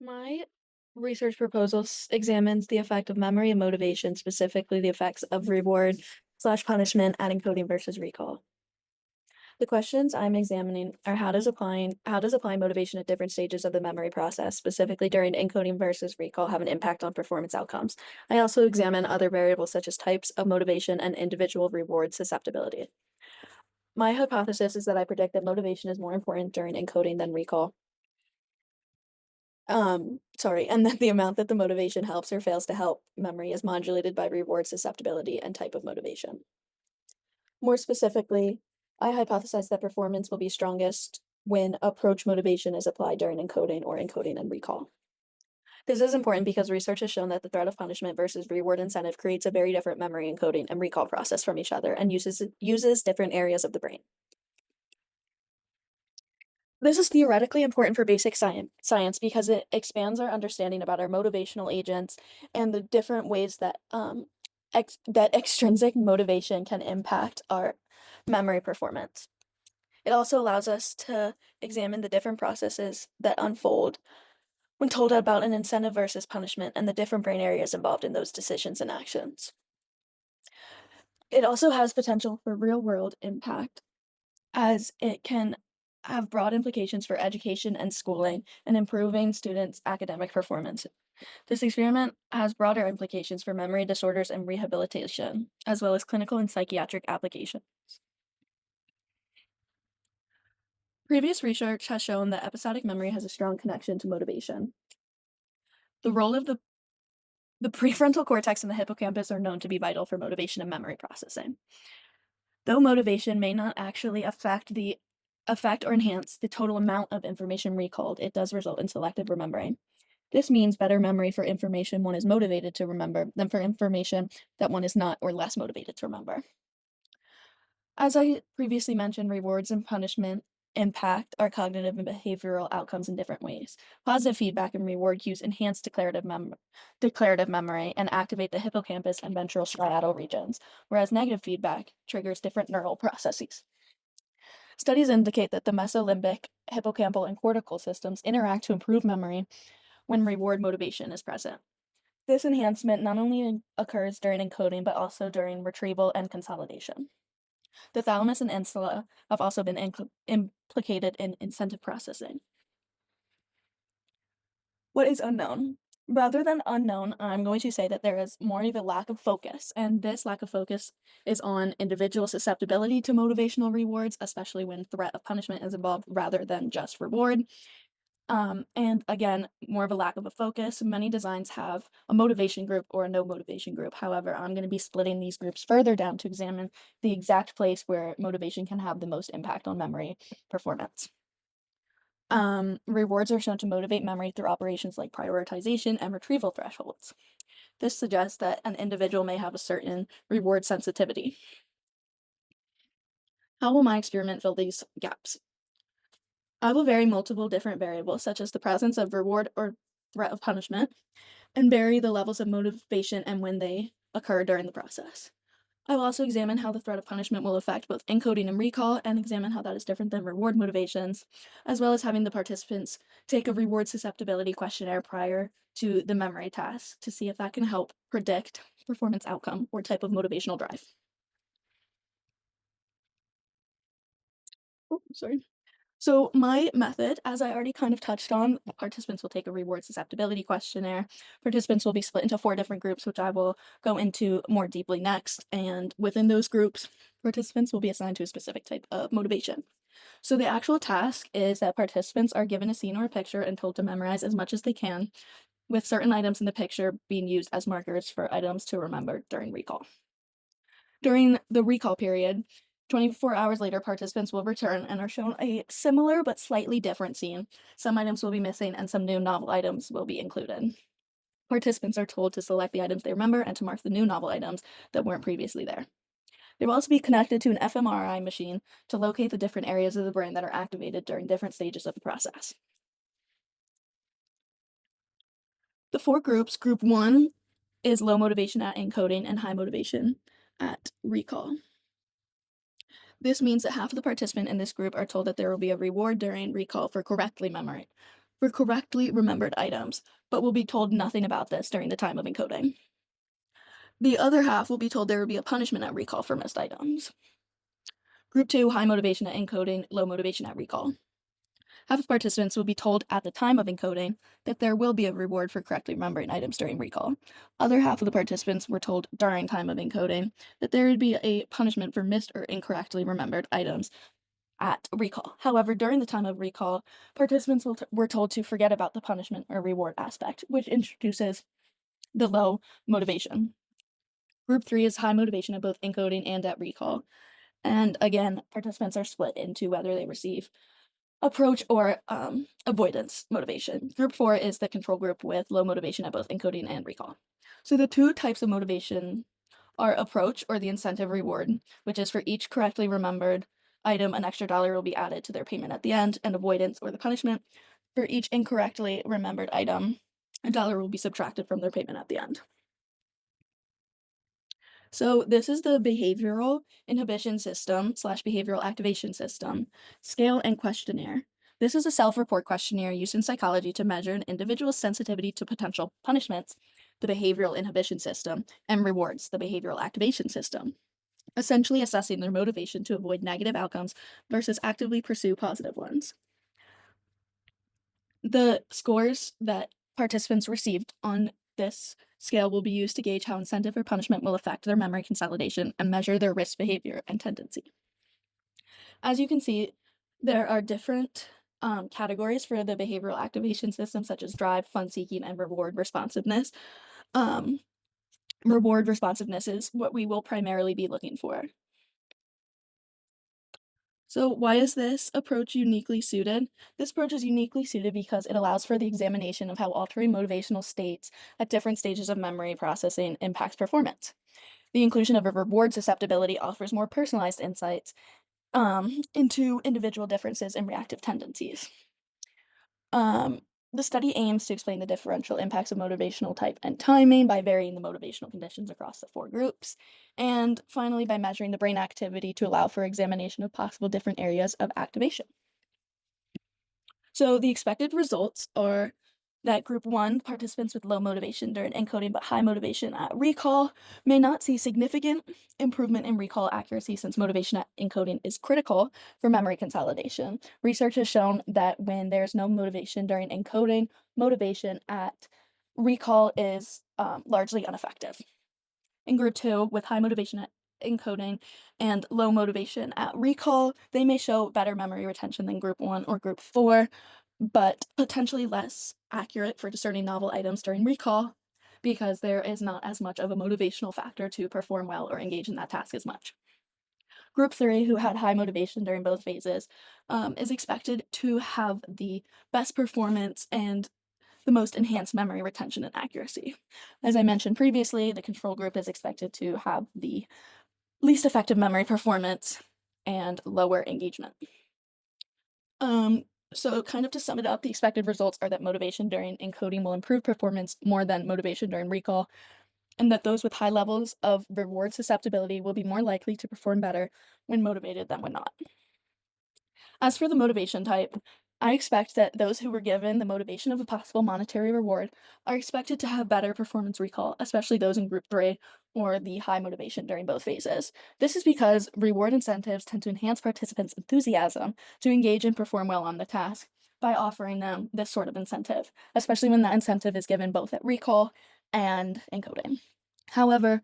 My research proposal examines the effect of memory and motivation, specifically the effects of reward/punishment at encoding versus recall. The questions I'm examining are how does applying motivation at different stages of the memory process, specifically during encoding versus recall, have an impact on performance outcomes. I also examine other variables such as types of motivation and individual reward susceptibility. My hypothesis is that I predict that motivation is more important during encoding than recall. And that the amount that the motivation helps or fails to help memory is modulated by reward susceptibility and type of motivation. More specifically, I hypothesize that performance will be strongest when approach motivation is applied during encoding or encoding and recall. This is important because research has shown that the threat of punishment versus reward incentive creates a very different memory encoding and recall process from each other and uses different areas of the brain. This is theoretically important for basic science because it expands our understanding about our motivational agents and the different ways that that extrinsic motivation can impact our memory performance. It also allows us to examine the different processes that unfold when told about an incentive versus punishment and the different brain areas involved in those decisions and actions. It also has potential for real world impact as it can have broad implications for education and schooling and improving students' academic performance. This experiment has broader implications for memory disorders and rehabilitation, as well as clinical and psychiatric application. Previous research has shown that episodic memory has a strong connection to motivation. The role of the prefrontal cortex and the hippocampus are known to be vital for motivation and memory processing. Though motivation may not actually affect or enhance the total amount of information recalled, it does result in selective remembering. This means better memory for information one is motivated to remember than for information that one is not or less motivated to remember. As I previously mentioned, rewards and punishment impact our cognitive and behavioral outcomes in different ways. Positive feedback and reward cues enhance declarative memory and activate the hippocampus and ventral striatal regions, whereas negative feedback triggers different neural processes. Studies indicate that the mesolimbic, hippocampal, and cortical systems interact to improve memory when reward motivation is present. This enhancement not only occurs during encoding, but also during retrieval and consolidation. The thalamus and insula have also been implicated in incentive processing. What is unknown? Rather than unknown, I'm going to say that there is more of a lack of focus, and this lack of focus is on individual susceptibility to motivational rewards, especially when threat of punishment is involved rather than just reward. And again, more of a lack of a focus. Many designs have a motivation group or a no motivation group. However, I'm going to be splitting these groups further down to examine the exact place where motivation can have the most impact on memory performance. Rewards are shown to motivate memory through operations like prioritization and retrieval thresholds. This suggests that an individual may have a certain reward sensitivity. How will my experiment fill these gaps? I will vary multiple different variables, such as the presence of reward or threat of punishment, and vary the levels of motivation and when they occur during the process. I will also examine how the threat of punishment will affect both encoding and recall, and examine how that is different than reward motivations, as well as having the participants take a reward susceptibility questionnaire prior to the memory task to see if that can help predict performance outcome or type of motivational drive. Oh, sorry. So my method, as I already kind of touched on, participants will take a reward susceptibility questionnaire. Participants will be split into 4 different groups, which I will go into more deeply next. And within those groups, participants will be assigned to a specific type of motivation. So the actual task is that participants are given a scene or a picture and told to memorize as much as they can, with certain items in the picture being used as markers for items to remember during recall. During the recall period, 24 hours later, participants will return and are shown a similar but slightly different scene. Some items will be missing and some new novel items will be included. Participants are told to select the items they remember and to mark the new novel items that weren't previously there. They will also be connected to an fMRI machine to locate the different areas of the brain that are activated during different stages of the process. The 4 groups, group 1 is low motivation at encoding and high motivation at recall. This means that half of the participants in this group are told that there will be a reward during recall for correctly for correctly remembered items, but will be told nothing about this during the time of encoding. The other half will be told there will be a punishment at recall for missed items. Group 2, high motivation at encoding, low motivation at recall. Half of participants will be told at the time of encoding that there will be a reward for correctly remembering items during recall. Other half of the participants were told during time of encoding that there would be a punishment for missed or incorrectly remembered items at recall. However, during the time of recall, participants were told to forget about the punishment or reward aspect, which introduces the low motivation. Group 3 is high motivation at both encoding and at recall. And again, participants are split into whether they receive approach or avoidance motivation. Group 4 is the control group with low motivation at both encoding and recall. So the two types of motivation are approach, or the incentive reward, which is for each correctly remembered item, an extra dollar will be added to their payment at the end, and avoidance, or the punishment, for each incorrectly remembered item, a dollar will be subtracted from their payment at the end. So this is the behavioral inhibition system slash behavioral activation system, scale and questionnaire. This is a self-report questionnaire used in psychology to measure an individual's sensitivity to potential punishments, the behavioral inhibition system, and rewards, the behavioral activation system, essentially assessing their motivation to avoid negative outcomes versus actively pursue positive ones. The scores that participants received on this scale will be used to gauge how incentive or punishment will affect their memory consolidation and measure their risk behavior and tendency. As you can see, there are different categories for the behavioral activation system, such as drive, fun seeking, and reward responsiveness. Um, Reward responsiveness is what we will primarily be looking for. So why is this approach uniquely suited? This approach is uniquely suited because it allows for the examination of how altering motivational states at different stages of memory processing impacts performance. The inclusion of a reward susceptibility offers more personalized insights into individual differences in reactive tendencies. Um, the study aims to explain the differential impacts of motivational type and timing by varying the motivational conditions across the four groups. And finally, by measuring the brain activity to allow for examination of possible different areas of activation. So the expected results are that group 1, participants with low motivation during encoding but high motivation at recall, may not see significant improvement in recall accuracy since motivation at encoding is critical for memory consolidation. Research has shown that when there's no motivation during encoding, motivation at recall is largely ineffective. In group 2, with high motivation at encoding and low motivation at recall, they may show better memory retention than group 1 or group 4, but potentially less accurate for discerning novel items during recall because there is not as much of a motivational factor to perform well or engage in that task as much. Group 3, who had high motivation during both phases, is expected to have the best performance and the most enhanced memory retention and accuracy. As I mentioned previously, the control group is expected to have the least effective memory performance and lower engagement. So kind of to sum it up, the expected results are that motivation during encoding will improve performance more than motivation during recall, and that those with high levels of reward susceptibility will be more likely to perform better when motivated than when not. As for the motivation type, I expect that those who were given the motivation of a possible monetary reward are expected to have better performance recall, especially those in group 3 or the high motivation during both phases. This is because reward incentives tend to enhance participants' enthusiasm to engage and perform well on the task by offering them this sort of incentive, especially when that incentive is given both at recall and encoding. However,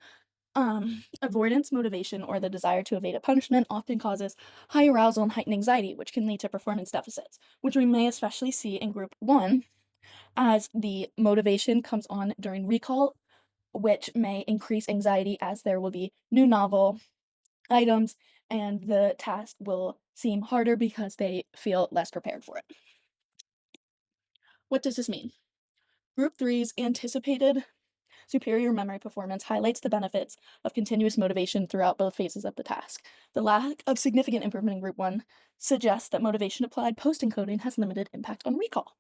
avoidance motivation, or the desire to evade a punishment, often causes high arousal and heightened anxiety, which can lead to performance deficits, which we may especially see in group 1 as the motivation comes on during recall, which may increase anxiety as there will be new novel items and the task will seem harder because they feel less prepared for it. What does this mean? Group 3's anticipated superior memory performance highlights the benefits of continuous motivation throughout both phases of the task. The lack of significant improvement in Group 1 suggests that motivation applied post-encoding has limited impact on recall.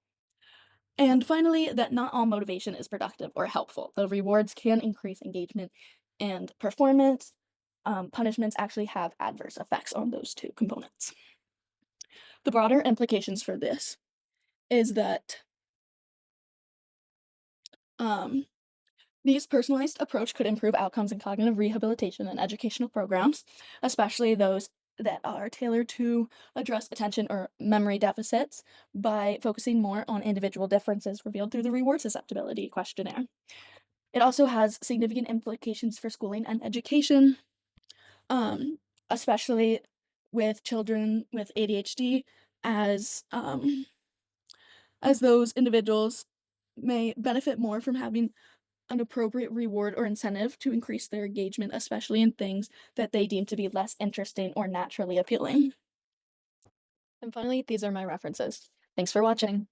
And finally, that not all motivation is productive or helpful. Though rewards can increase engagement and performance, punishments actually have adverse effects on those two components. The broader implications for this is that Um, these personalized approach could improve outcomes in cognitive rehabilitation and educational programs, especially those that are tailored to address attention or memory deficits by focusing more on individual differences revealed through the reward susceptibility questionnaire. It also has significant implications for schooling and education, um, especially with children with ADHD, as as those individuals may benefit more from having an appropriate reward or incentive to increase their engagement, especially in things that they deem to be less interesting or naturally appealing. And finally, these are my references. Thanks for watching.